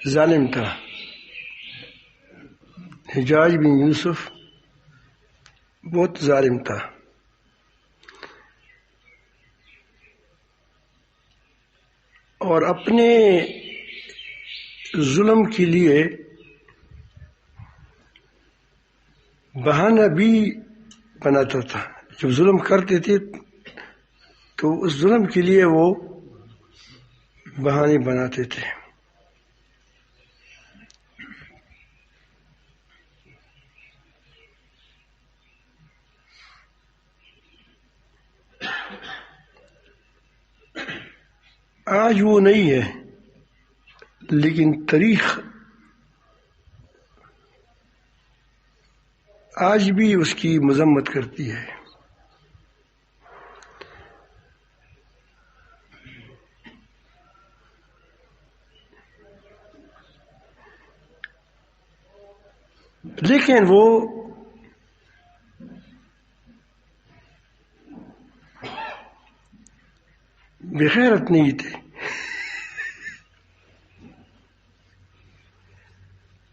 ظالم تھا. حجاج بن یوسف بہت ظالم تھا. اور اپنے ظلم کے لیے بہانہ بھی بناتا تھا. جب ظلم کرتے تھے تو اس ظلم کے لیے وہ بہانے بناتے تھے. آج وہ نہیں ہے، لیکن تاریخ آج بھی اس کی مذمت کرتی ہے. لیکن وہ بغیرت نہیں تھے.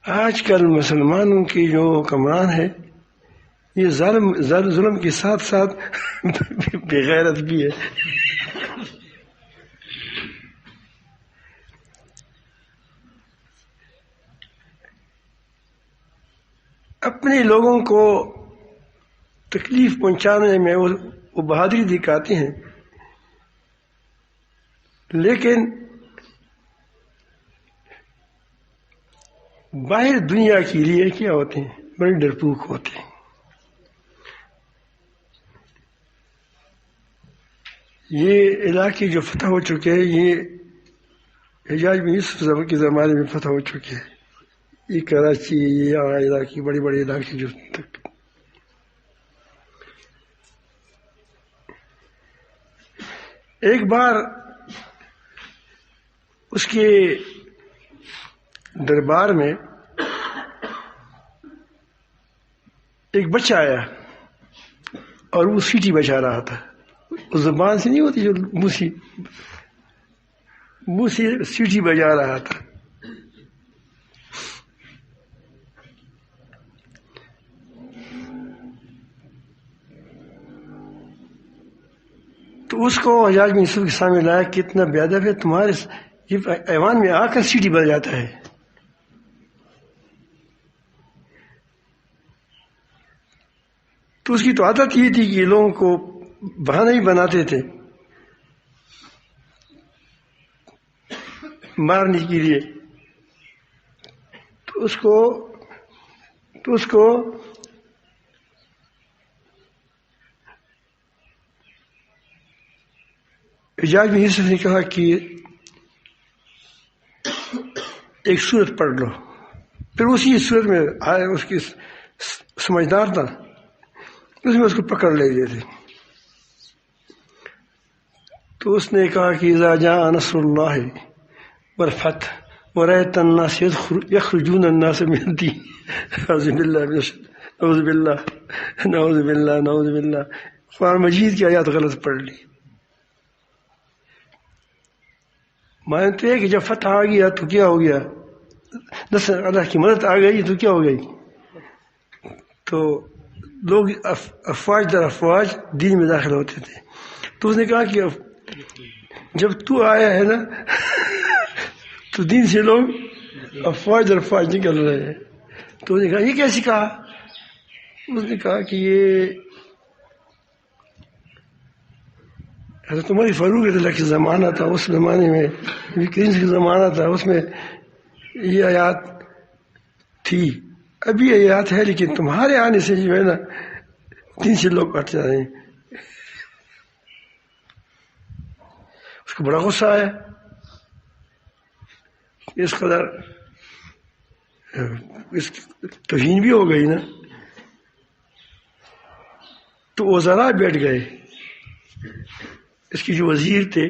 آج کل مسلمانوں کے جو حکمران ہیں یہ ظلم کے ساتھ ساتھ بغیرت بھی ہے. اپنے لوگوں کو تکلیف پہنچانے میں وہ بہادری دکھاتے ہیں، لیکن باہر دنیا کے لیے کیا ہوتے ہیں؟ بڑے ڈرپوک ہوتے ہیں. یہ علاقے جو فتح ہو چکے ہیں یہ حجاج بن یوسف کے زمانے میں فتح ہو چکے ہیں. یہ کراچی، یہ علاقے، بڑے بڑے علاقے جو تک. ایک بار اس کے دربار میں ایک بچہ آیا اور وہ سیٹی بجا رہا تھا. اس زبان سے نہیں ہوتی جو موسی سیٹی بجا رہا تھا. تو اس کو حجاج بن یوسف کے سامنے لایا، کتنا بے ادب ہے تمہارے یہ ایوان میں آ کر سیٹی بجاتا ہے. تو اس کی تو عادت یہ تھی کہ لوگوں کو بہانہ ہی بناتے تھے مارنے کے لیے. تو اس کو حجاج بن یوسف نے کہا کہ ایک سورت پڑھ لو. پھر اسی سورت میں آیا، اس کی سمجھدار تھا، اس میں اس کو پکڑ لے گئے تھے. تو اس نے کہا کہ اذا جاء نصر اللہ والفتح ورأيت الناس يخرجون الناس من الدين. اعوذ باللہ نعوذ باللہ نعوذ باللہ نعوذ باللہ. قرآن مجید کی آیات غلط پڑھ لی. معنی تو ہے کہ جب فتح آ گیا تو کیا ہو گیا، نصر اللہ کی مدد آ گئی تو کیا ہو گئی، تو لوگ افواج در افواج دین میں داخل ہوتے تھے. تو اس نے کہا کہ جب تو آیا ہے نا تو دین سے لوگ افواج در افواج نکل رہے ہیں. تو اس نے کہا یہ کیسے کہا؟ اس نے کہا کہ یہ حضرت عمر فاروق رضی اللہ کا زمانہ تھا، اس زمانے میں نبی کریم کا زمانہ تھا، اس میں یہ آیات تھی. ابھی یہ آیات ہے لیکن تمہارے آنے سے جو ہے نا دین سے لوگ ہٹ جا رہے ہیں. اس کو بڑا غصہ آیا، اس قدر اس توہین بھی ہو گئی نا. تو وزراء بیٹھ گئے، اس کی جو وزیر تھے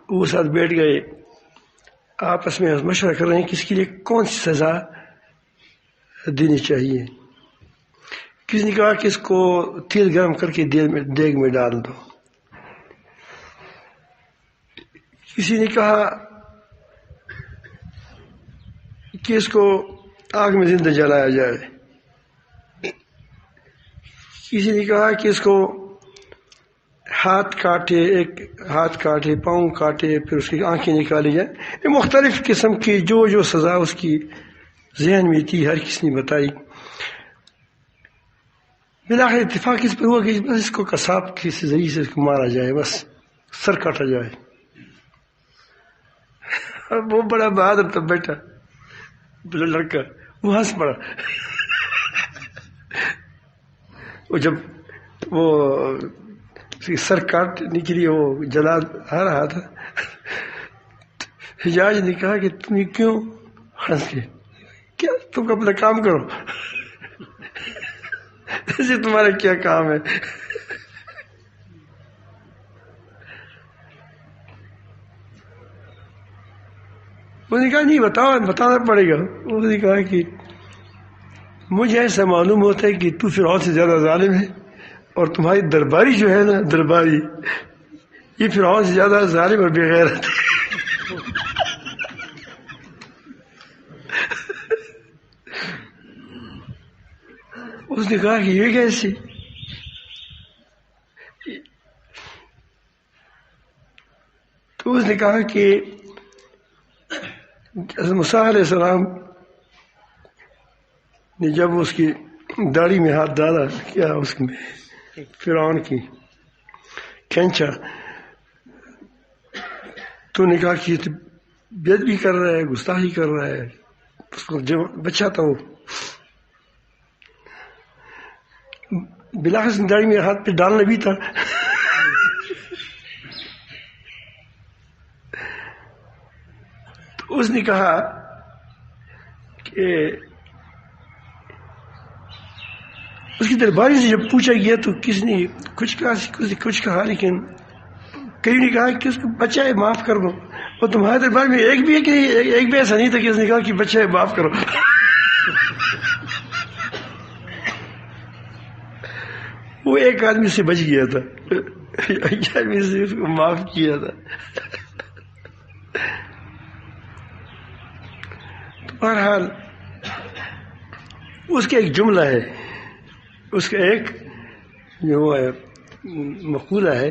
وہ ساتھ بیٹھ گئے، آپس میں مشورہ کر رہے ہیں کہ اس کے لیے کون سی سزا دینی چاہیے. کسی نے کہا کہ اس کو تیل گرم کر کے دیگ میں ڈال دو. کسی نے کہا کہ اس کو آگ میں زندہ جلایا جائے، کسی نے کہا کہ اس کو ہاتھ کاٹے، ایک ہاتھ کاٹے، پاؤں کاٹے، پھر اس کی آنکھیں نکالی جائیں. یہ مختلف قسم کی جو سزا اس کی ذہن میں تھی ہر کسی نے بتائی. بالآخر اتفاق اس پر ہوا کہ بس اس کو قصاب کے ذریعے سے اس کو مارا جائے، بس سر کاٹا جائے. وہ بڑا بہادر تھا بیٹا، لڑکا، وہ ہنس پڑا. وہ جب وہ سر کاٹنے کے لیے وہ جلاد آ رہا تھا، حجاج نے کہا کہ تم کیوں ہنس گئے؟ کیا تم اپنا کام کرو، ایسے تمہارا کیا کام ہے؟ انہوں نے کہا نہیں بتانا پڑے گا. انہوں نے کہا کہ مجھے ایسا معلوم ہوتا ہے کہ تو فرعون سے زیادہ ظالم ہے، اور تمہاری درباری جو ہے نا، درباری، یہ فرعون سے زیادہ ظالم اور بے غیرت ہے. اس نے کہا کہ یہ کیسے؟ تو اس نے کہا کہ موسیٰ علیہ السلام نے جب اس کی داڑھی میں ہاتھ ڈالا، کیا اس میں فرعون کی کھینچا، تو نے کہا کہ یہ تو بے ادبی کر رہا ہے، گستاخی کر رہا ہے. اس کو جو بچہ تھا وہ بلاخر داڑھی میں ہاتھ پہ ڈالنا بھی تھا. تو اس نے کہا کہ اس کی درباری سے جب پوچھا گیا تو کس نے کچھ کہا، لیکن کئی نے کہا کہ اس کو بچہ ہے، معاف کر دو. اور تمہارے دربار میں ایک بھی ایسا نہیں تھا کہ اس نے کہا کہ بچہ ہے، معاف کرو. وہ ایک آدمی سے بچ گیا تھا، ایک آدمی سے اس کو معاف کیا تھا. بہرحال اس کا ایک جملہ ہے، اس کا ایک جو ہے مقولہ ہے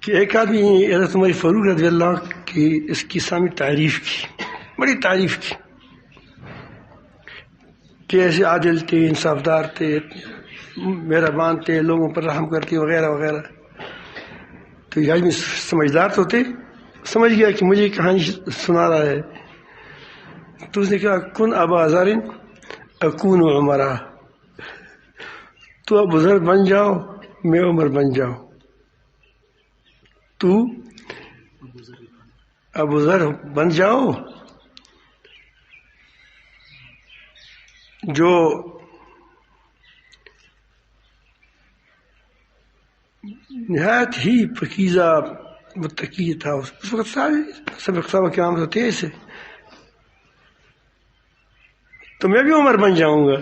کہ ایک آدمی حضرت عمر فاروق رضی اللہ کی اس کی سامنے تعریف کی، بڑی تعریف کی کہ ایسے عادل تھے، انصاف دار تھے، مہربان تھے، لوگوں پر رحم کرتے وغیرہ وغیرہ. تو یہ آدمی سمجھدار تو تھے، سمجھ گیا کہ مجھے کہانی سنا رہا ہے. تو اس نے کہا کن ابا ذر اکون عمرا، تو ابو ذر بن جاؤ، میں عمر بن جاؤں. تو ابو ذر بن جاؤ جو نہایت ہی پکیزہ متقی تھا. اس وقت سارے صحابہ کرام ہوتے ایسے. تو میں بھی عمر بن جاؤں گا،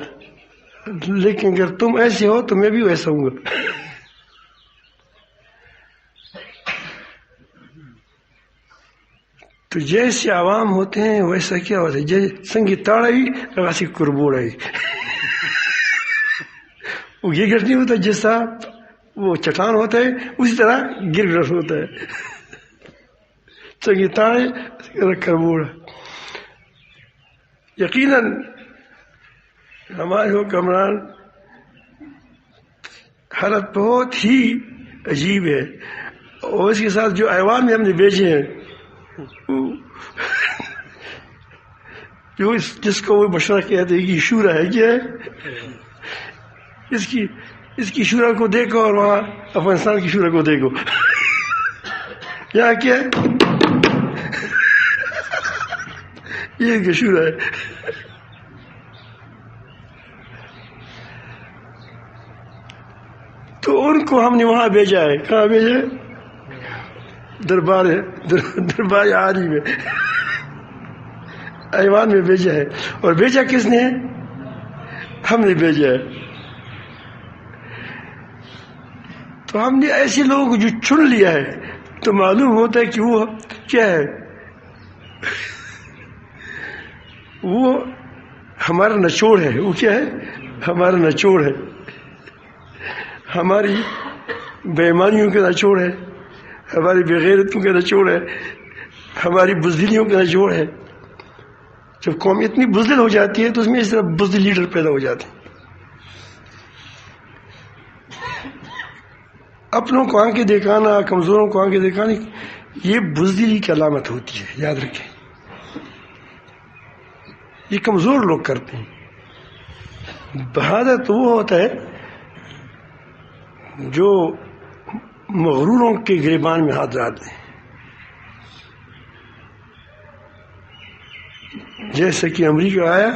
لیکن اگر تم ایسے ہو تو میں بھی ویسا ہوں گا. تو جیسے عوام ہوتے ہیں ویسا کیا ہوتا ہے، جیسے سنگی تاڑائی ویسے کربوڑائی. وہ یہ گر نہیں ہوتا، جیسا وہ چٹان ہوتا ہے اسی طرح گر گرس ہوتا ہے. سنگی تاڑے کربوڑا. یقیناً ہمارے حکمران حالت بہت ہی عجیب ہے، اور اس کے ساتھ جو عوام میں ہم نے بھیجے ہیں، جو جس کو وہ مشورہ کہتے ہیں کہ شورا ہے، کیا ہے اس کی شورا کو دیکھو اور وہاں افغانستان کی شورا کو دیکھو. یہاں کیا ہے، یہ کہ شورا ہے. تو ان کو ہم نے وہاں بھیجا ہے. کہاں بھیجا ہے؟ دربار عالی میں، ایوان میں بھیجا ہے. اور بھیجا کس نے؟ ہم نے بھیجا ہے. تو ہم نے ایسے لوگوں کو جو چن لیا ہے تو معلوم ہوتا ہے کہ وہ کیا ہے، وہ ہمارا نچوڑ ہے. وہ کیا ہے؟ ہمارا نچوڑ ہے، ہماری بے ایمانیوں کا نچوڑ ہے، ہماری بےغیرتیوں کا نچوڑ ہے، ہماری بزدلیوں کا نچوڑ ہے. جب قوم اتنی بزدل ہو جاتی ہے تو اس میں اس طرح بزدل لیڈر پیدا ہو جاتے ہیں. اپنوں کو آنکھیں دکھانا، کمزوروں کو آنکھیں دکھانا، یہ بزدلی کی علامت ہوتی ہے، یاد رکھیں. یہ کمزور لوگ کرتے ہیں. بہادر تو وہ ہوتا ہے جو مغروروں کے گریبان میں ہاتھ ڈالتے ہیں. جیسے کہ امریکہ آیا،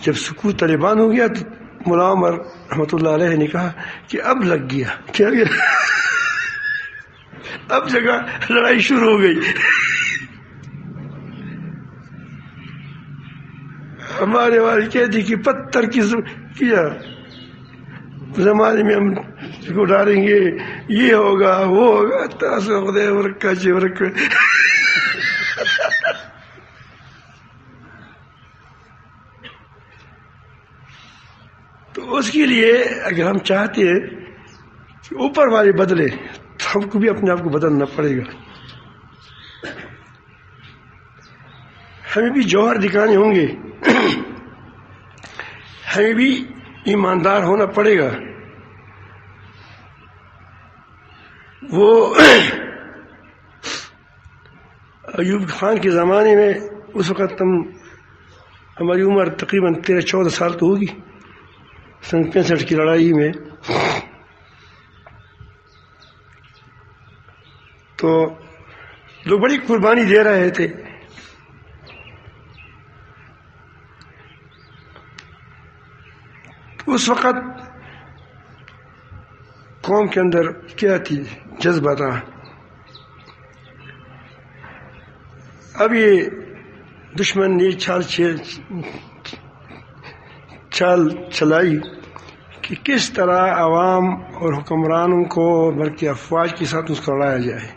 جب سکوت طالبان ہو گیا تو مولا عمر رحمۃ اللہ علیہ نے کہا کہ اب لگ گیا. کیا گیا؟ اب جگہ لڑائی شروع ہو گئی. ہمارے والے کہتی کہ پتھر کیا زمانے میں ہم اس کو ڈالیں گے، یہ ہوگا وہ ہوگا. تو اس کے لیے اگر ہم چاہتے ہیں کہ اوپر والے بدلے تو ہم کو بھی اپنے آپ کو بدلنا پڑے گا. ہمیں بھی جوہر دکھانے ہوں گے، ہمیں بھی ایماندار ہونا پڑے گا. وہ ایوب خان کے زمانے میں اس وقت ہماری عمر تقریباً 13-14 سال تو ہوگی، سن 65 کی لڑائی میں. تو لوگ بڑی قربانی دے رہے تھے. اس وقت قوم کے اندر کیا تھی؟ جذبہ تھا. اب یہ دشمن نے چال چلائی کہ کس طرح عوام اور حکمرانوں کو بلکہ افواج کے ساتھ اس کو لڑایا جائے.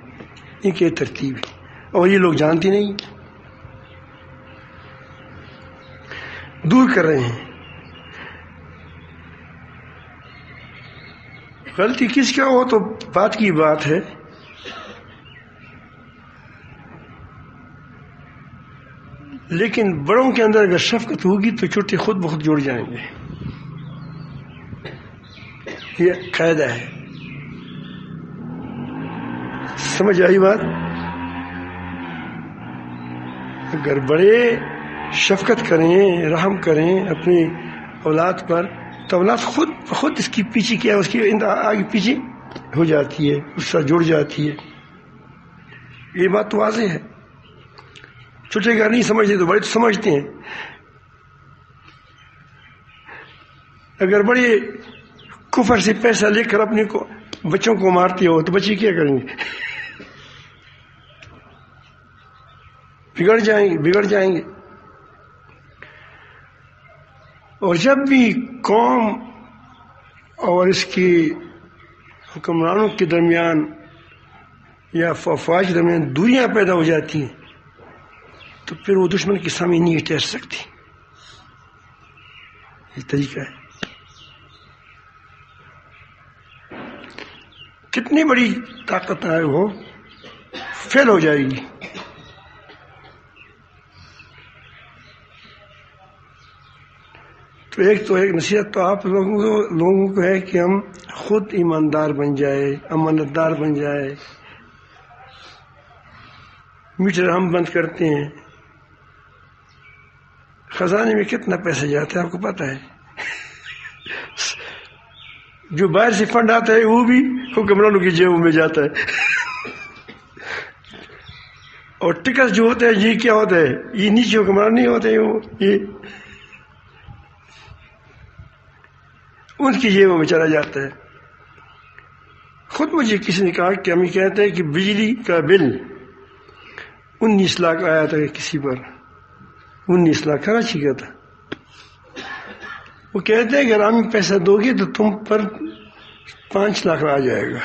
ان کی ترتیب ہے اور یہ لوگ جانتے نہیں، دور کر رہے ہیں. غلطی کس کا ہو تو بات کی بات ہے، لیکن بڑوں کے اندر اگر شفقت ہوگی تو چھوٹے خود بخود جڑ جائیں گے. یہ قاعدہ ہے. سمجھ آئی بات؟ اگر بڑے شفقت کریں، رحم کریں اپنی اولاد پر تو اولاد خود اس کی پیچھے کیا، اس کی آگے پیچھے ہو جاتی ہے، اس سے جڑ جاتی ہے. یہ بات تو واضح ہے. چھوٹے گھر نہیں سمجھتے تو بڑے تو سمجھتے ہیں. اگر بڑے کفر سے پیسہ لے کر اپنے کو بچوں کو مارتے ہو تو بچے کیا کریں گے؟ بگڑ جائیں گے. اور جب بھی قوم اور اس کی حکمرانوں کے درمیان یا افواج کے درمیان دوریاں پیدا ہو جاتی ہیں تو پھر وہ دشمن کے سامنے نہیں ٹھہر سکتی. یہ طریقہ ہے. کتنی بڑی طاقت ہے وہ فیل ہو جائے گی. تو ایک نصیحت تو آپ لوگوں کو ہے کہ ہم خود ایماندار بن جائے، امانت دار بن جائے. میٹر ہم بند کرتے ہیں، خزانے میں کتنا پیسہ جاتا ہے آپ کو پتہ ہے. جو باہر سے فنڈ آتا ہے وہ بھی حکمرانوں کی جیبوں میں جاتا ہے. اور ٹکٹ جو ہوتا ہے یہ کیا ہوتا ہے؟ یہ نیچے حکمران نہیں ہوتے، یہ ان کی جیبوں میں چلا جاتا ہے. خود مجھے کسی نے کہا کہ ہم یہ کہتے ہیں کہ بجلی کا بل 19 لاکھ آیا تھا کسی پر، 19 لاکھ کراچی کا تھا. وہ کہتے ہیں اگر ہم پیسہ دو گے تو تم پر 5 لاکھ آ جائے گا.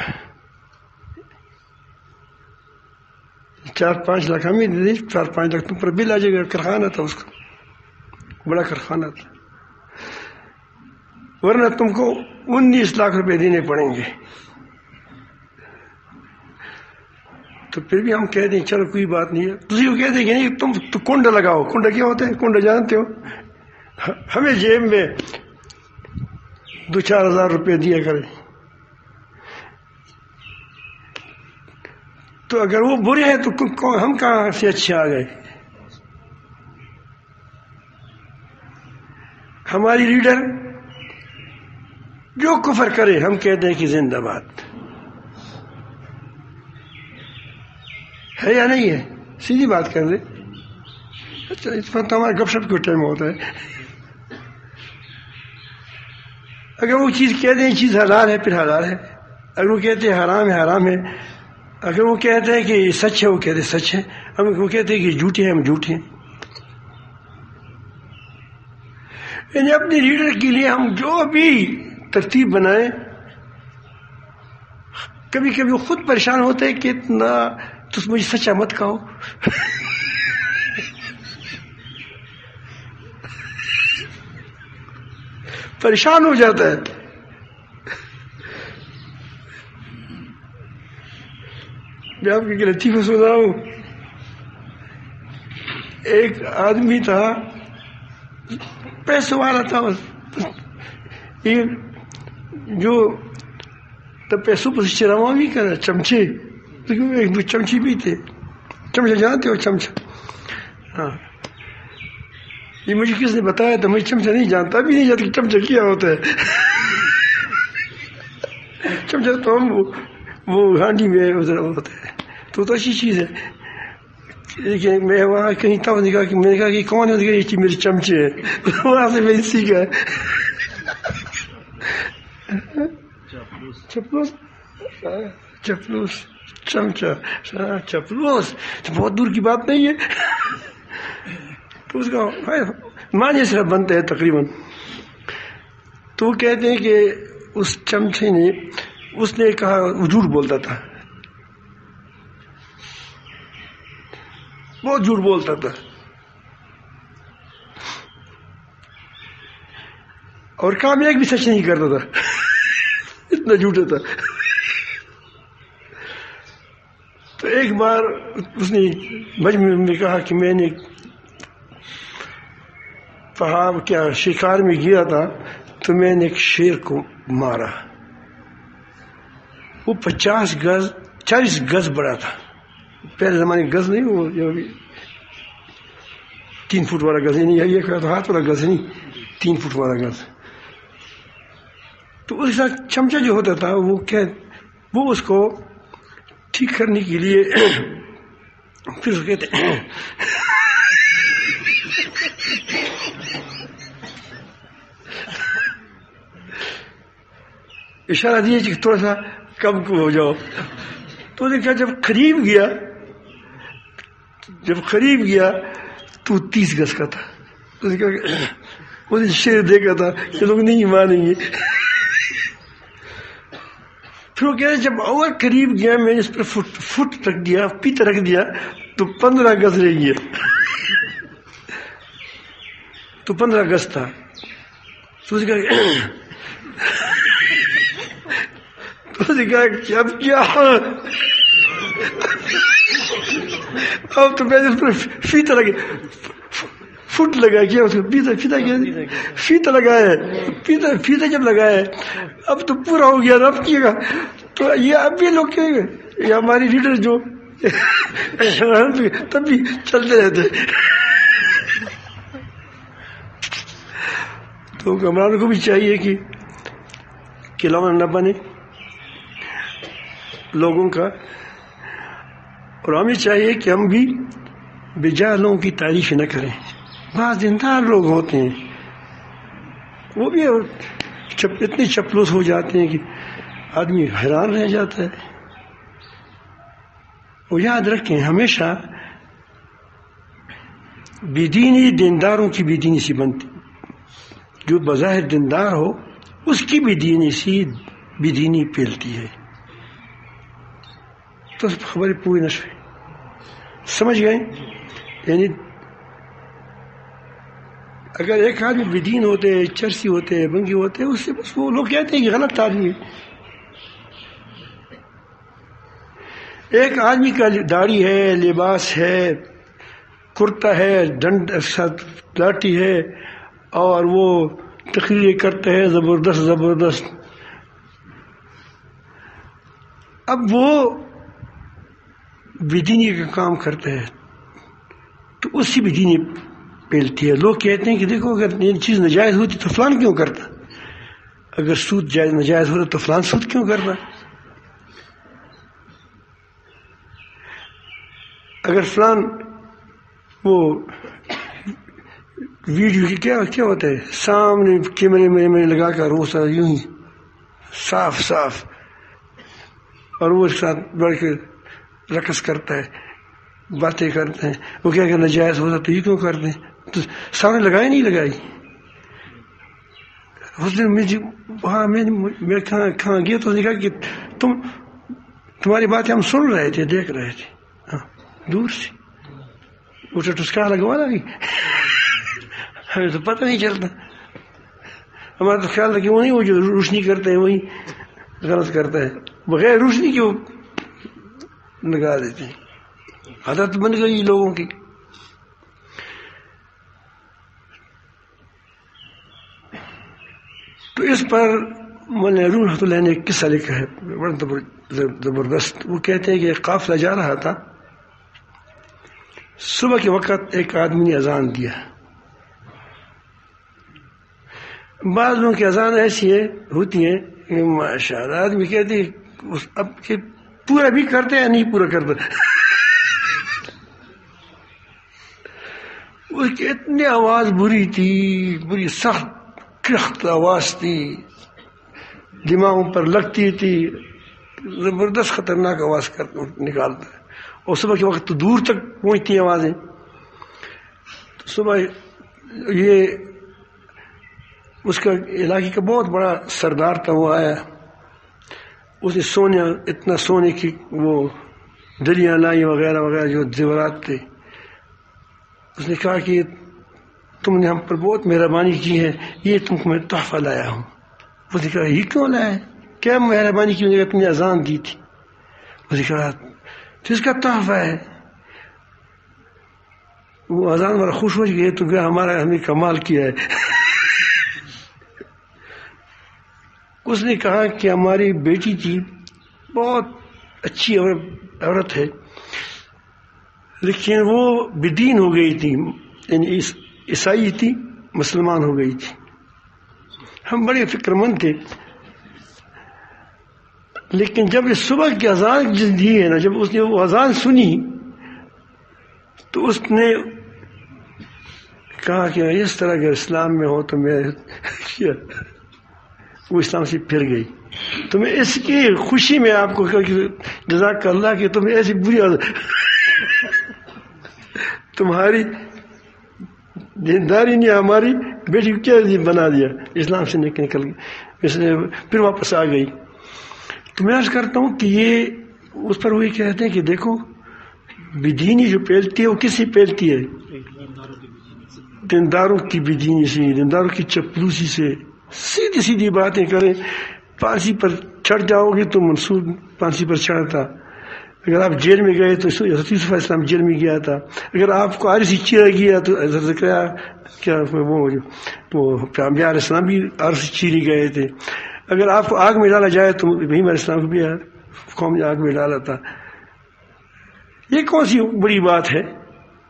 4-5 لاکھ ہمیں دے دیں، 4-5 لاکھ تم پر بل آ جائے گا. کارخانہ تھا اس کا. بڑا کارخانہ تھا، ورنہ تم کو 19 لاکھ روپے دینے پڑیں گے. تو پھر بھی ہم کہہ دیں چلو کوئی بات نہیں ہے. تجھے وہ کہتے ہیں کہ نہیں تم تو کنڈا لگاؤ. کنڈا کیا ہوتا ہے؟ کنڈا جانتے ہو؟ ہمیں جیب میں 2-4 ہزار روپے دیا کریں. تو اگر وہ برے ہیں تو ہم کہاں سے اچھے آ گئے؟ ہماری لیڈر جو کفر کرے ہم کہتے ہیں کہ زندہ باد ہے یا نہیں ہے؟ سیدھی بات کر دیں. اچھا اس پر تو ہمارا گپ شپ کا ٹائم ہوتا ہے. اگر وہ چیز کہتے ہیں چیز حلال ہے پھر حلال ہے، اگر وہ کہتے ہیں حرام ہے حرام ہے، اگر وہ کہتے ہیں کہ سچ ہے وہ کہتے ہیں سچ ہے، وہ کہتے ہیں کہ جھوٹے ہیں ہم جھوٹے ہیں. یعنی اپنے لیڈر کے لیے ہم جو بھی ترتیب بنائیں، کبھی کبھی وہ خود پریشان ہوتے ہیں کہ اتنا تم مجھے سچا مت کہو. پریشان ہو جاتا ہے. میں آپ کے لطیفہ سناؤں. ایک آدمی تھا پیسوں والا تھا، یہ جو تب پیسوں پر چراوا بھی کرا چمچے، ایک دو چمچے بھی تھے. چمچہ جانتے ہو؟ چمچہ، ہاں. یہ مجھے کس نے بتایا تھا، مجھے چمچہ نہیں جانتا، ابھی نہیں جانتا چمچہ کیا ہوتا ہے. چمچہ تو ہم وہ ہانڈی میں ادھر ہوتا ہے تو اچھی چیز ہے. لیکن میں وہاں کہیں تب نے کہا کہ میں نے کہا کہ کون ہے؟ یہ کہ میرے چمچے ہے. وہاں سے میں نے سیکھا. چپلوس چپلوس چمچہ چپلوس بہت دور کی بات نہیں ہے. تو اس کا معنی صرف بنتا ہے تقریباً. تو وہ کہتے ہیں کہ اس چمچے نے، اس نے کہا وہ جھوٹ بولتا تھا، بہت جھوٹ بولتا تھا، اور کام ایک بھی سچ نہیں کرتا تھا، اتنا جھوٹا تھا. تو ایک بار اس نے مجمع میں کہا کہ میں نے پہاڑ کیا شکار میں گیا تھا تو میں نے ایک شیر کو مارا. وہ 50 گز 40 گز بڑا تھا. پہلے زمانے گز نہیں، وہ 3 فٹ والا گز نہیں، یہ کہا تو ہاتھ والا گز نہیں، 3 فٹ والا گز. تو اس کے ساتھ چمچہ جو ہوتا تھا وہ اس کو ٹھیک کرنے کے لیے پھر اس کہتے اشارہ دیے کہ تھوڑا سا کم کو ہو جاؤ. تو نے کہا جب قریب گیا تو 30 گز کا تھا. وہ شیر دیکھا تھا کہ لوگ نہیں مانیں گے. پھر وہ کہہ رہے جب اور قریب گیا میں نے اس پر فٹ رکھ دیا، پیتا رکھ دیا تو 15 گز رہ گیا. تو 15 گز تھا. تو اس نے کہا کہ اب کیا، اب تو میں نے اس پر فیتا لگا، فٹ لگا کیا اس کو، فیتا کیا فیتا لگایا ہے. فیتا جب لگایا ہے اب تو پورا ہو گیا. اب کیے گا تو یہ اب بھی لوگ کہیں گے، یہ ہماری لیڈر جو تب بھی چلتے رہتے. تو حکمرانوں کو بھی چاہیے کہ لوگ نہ بنے لوگوں کا، اور ہمیں چاہیے کہ ہم بھی بجا لوگوں کی تعریف نہ کریں. بعض دیندار لوگ ہوتے ہیں وہ بھی اتنے چپلوس ہو جاتے ہیں کہ آدمی حیران رہ جاتا ہے. وہ یاد رکھیں ہمیشہ بے دینی دینداروں کی بے دینی سی بنتی، جو بظاہر دیندار ہو اس کی بے دینی سی بے دینی پھیلتی ہے. تو خبر پوری نشوے سمجھ گئے. یعنی اگر ایک آدمی بدین ہوتے، چرسی ہوتے، بنگی ہوتے، اس سے بس وہ لوگ کہتے ہیں کہ غلط آدمی ہے. ایک آدمی کا داڑھی ہے، لباس ہے، کرتا ہے، ڈنڈ لاٹھی ہے، اور وہ تقریر کرتے ہیں زبردست زبردست. اب وہ بدینی کا کام کرتے ہیں تو اس کی بدینی پھیلتی ہے. لوگ کہتے ہیں کہ دیکھو اگر یہ چیز ناجائز ہوتی تو فلان کیوں کرتا، اگر سود جائز ناجائز ہوتا تو فلان سود کیوں کرتا، اگر فلان وہ ویڈیو کی کیا ہوتا ہے سامنے کیمرے میں لگا کر روسا یوں ہی صاف صاف، اور وہ اس کے ساتھ بڑھ کے رقص کرتا ہے، باتیں کرتے ہیں. وہ کیا کہ ناجائز ہوتا تو یہ کیوں کرتے ہیں، تو سامنے لگائی نہیں لگائی. اس دن وہاں میں کہاں گیا تو کہا کہ تمہاری باتیں ہم سن رہے تھے، دیکھ رہے تھے دور سے. وہ ٹسکا لگوا لگی، ہمیں تو پتہ نہیں چلتا. ہمارا تو خیال تھا کہ وہی وہ جو روشنی کرتے ہیں وہی غلط کرتا ہے، بغیر روشنی کی وہ لگا دیتے ہیں. عادت بن گئی لوگوں کی. تو اس پر مولانا روح رحمۃ اللہ نے ایک قصہ لکھا ہے بڑا زبردست. وہ کہتے ہیں کہ ایک قافلہ جا رہا تھا، صبح کے وقت ایک آدمی نے اذان دیا. بعض لوگوں کی اذان ایسی ہوتی ہیں کہ ماشاء اللہ آدمی کہتے ہیں اب کہ پورا بھی کرتے یا نہیں پورا کرتا. اس کی اتنی آواز بری تھی، بری سخت کرخت آواز تھی، دماغوں پر لگتی تھی، زبردست خطرناک آواز نکالتا ہے. اور صبح کے وقت تو دور تک پہنچتی آوازیں. تو صبح یہ اس کا علاقے کا بہت بڑا سردار تھا، وہ آیا. اس نے اتنا سونے کی وہ دلیاں لائی وغیرہ وغیرہ جو زیورات تھے. اس نے کہا کہ تم نے ہم پر بہت مہربانی کی ہے، یہ تم کو میں تحفہ لایا ہوں. اس نے کہا یہ کیوں لایا ہے، کیا مہربانی کی وجہ تم نے اذان دی تھی. اس نے کہا تو اس کا تحفہ ہے. وہ اذان والا خوش ہو گئے تو کہا ہمیں کمال کیا ہے. اس نے کہا کہ ہماری بیٹی تھی، بہت اچھی عورت ہے، لیکن وہ بدین ہو گئی تھی، یعنی عیسائی تھی، مسلمان ہو گئی تھی. ہم بڑے فکر مند تھے، لیکن جب اس صبح کی اذان دی ہے نا، جب اس نے وہ اذان سنی تو اس نے کہا کہ اس طرح اگر اسلام میں ہو تو میں وہ اسلام سے پھر گئی. تو میں اس کی خوشی میں آپ کو کہا کہ جزاک اللہ کہ تمہیں ایسی بری تمہاری دینداری نے ہماری بیٹی کو کیا بنا دیا، اسلام سے نکل گئی، اس نے پھر واپس آ گئی. تو میں عرض کرتا ہوں کہ یہ اس پر وہی کہتے ہیں کہ دیکھو بدینی جو پھیلتی ہے وہ کس سے پھیلتی ہے، دینداروں کی بدینی سے، دینداروں کی چپلوسی سے. سیدھی سیدھی باتیں کریں، پھانسی پر چڑھ جاؤ گے تو منصور پھانسی پر چڑھتا. اگر آپ جیل میں گئے تو حضرت یوسف علیہ السلام جیل میں گیا تھا. اگر آپ کو عارضی چیرا گیا تو حضرت زکریا کیا وہ انبیاء علیہ السلام بھی عارضی چیرے گئے تھے. اگر آپ کو آگ میں ڈالا جائے تو ابراہیم علیہ السلام کو بھی قوم نے آگ میں ڈالا تھا. یہ کون سی بڑی بات ہے،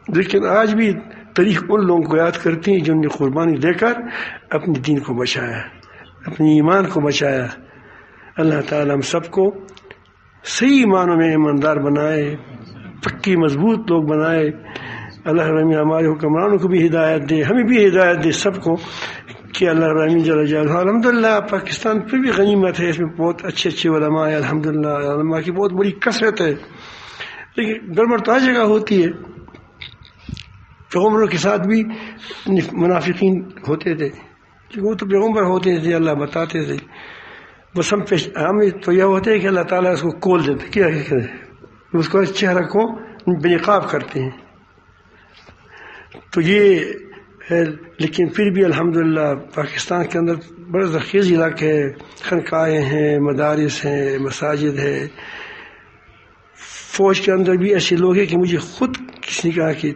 لیکن آج بھی تاریخ ان لوگوں کو یاد کرتی ہیں جنہوں نے قربانی دے کر اپنے دین کو بچایا، اپنے ایمان کو بچایا. اللہ تعالی ہم سب کو صحیح معنوں میں ایماندار بنائے، پکی مضبوط لوگ بنائے. اللہ رحمی ہمارے حکمرانوں کو بھی ہدایت دے، ہمیں بھی ہدایت دے سب کو کہ اللہ رحمی جل جلالہ. الحمدللہ پاکستان پھر بھی غنیمت ہے، اس میں بہت اچھے اچھے علماء ہیں. الحمدللہ علماء کی بہت بڑی کثرت ہے، لیکن گڑبڑ تو ہر جگہ ہوتی ہے. پیغمبروں کے ساتھ بھی منافقین ہوتے تھے، وہ تو پیغمبر ہوتے تھے، اللہ بتاتے تھے. بس ہمیں تو یہ ہوتا ہے کہ اللہ تعالیٰ اس کو کھول دیتے، کیا اس کو چہرہ کو بے نقاب کرتے ہیں. تو یہ ہے، لیکن پھر بھی الحمدللہ پاکستان کے اندر بڑے زرخیز علاقے ہیں، خانقاہیں ہیں، مدارس ہیں، مساجد ہے. فوج کے اندر بھی ایسے لوگ ہیں کہ مجھے خود کسی نے کہا کہ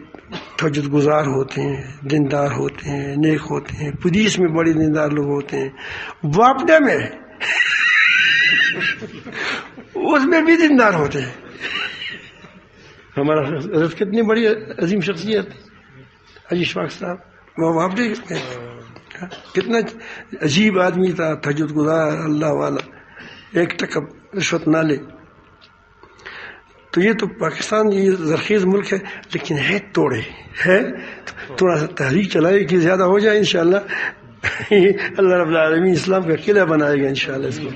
تہجد گزار ہوتے ہیں، دیندار ہوتے ہیں، نیک ہوتے ہیں. پولیس میں بڑے دیندار لوگ ہوتے ہیں. واپڈے میں اس میں بھی دیندار ہوتے ہیں. ہمارا حضرت کتنی بڑی عظیم شخصیت حاجی اشفاق صاحب، وہ واپڈے میں کتنا عجیب آدمی تھا، تہجد گزار، اللہ والا، ایک ٹکب رشوت نہ لے. تو یہ تو پاکستان یہ زرخیز ملک ہے، لیکن ہے توڑے ہے. تھوڑا سا تحریک چلائے کہ زیادہ ہو جائے انشاءاللہ. اللہ رب العالمین اسلام کا قلعہ بنائے گا انشاءاللہ اس کو.